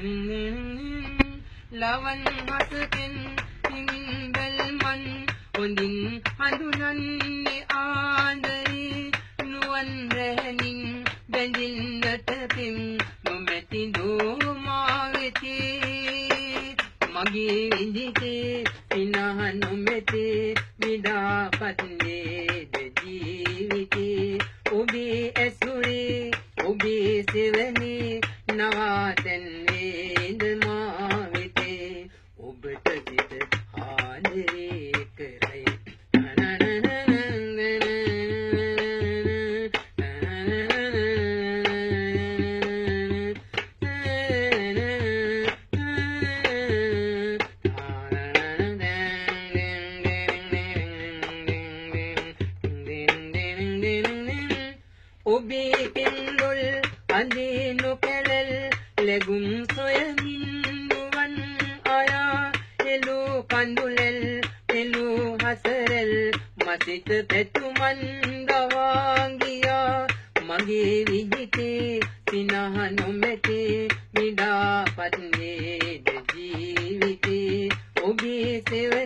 ලවන් හසකින් හිමින් බැල්මන් හොඳින් හඳුනන්නේ ආදරේ නුවන් රැහෙනින් බැඳින්නට පින් නොමැති දෝ මා වෙතේ මගේ විඳිතේ සිනහ නොමැතේ විඩාපත් නේද ජීවිතේ ඔබේ ඇසුරේ ඔබේ සෙවනේ නවාතැන්නේද මා වෙතේ ඔබට සිත ආදරේ කරයි ඔබේ පින්ඩොල් අඳේ නොකැලල් ලැබුම් සොයමින් නුවන් අයා එළෝ කඳුලැල් එළෝ හසරැල් මසිත පැතුමන් ගවා ගියා මගේ විජිතේ සිනහ නොමැතේ විඩාපත් නේද ජීවිතේ ඔබේ සෙව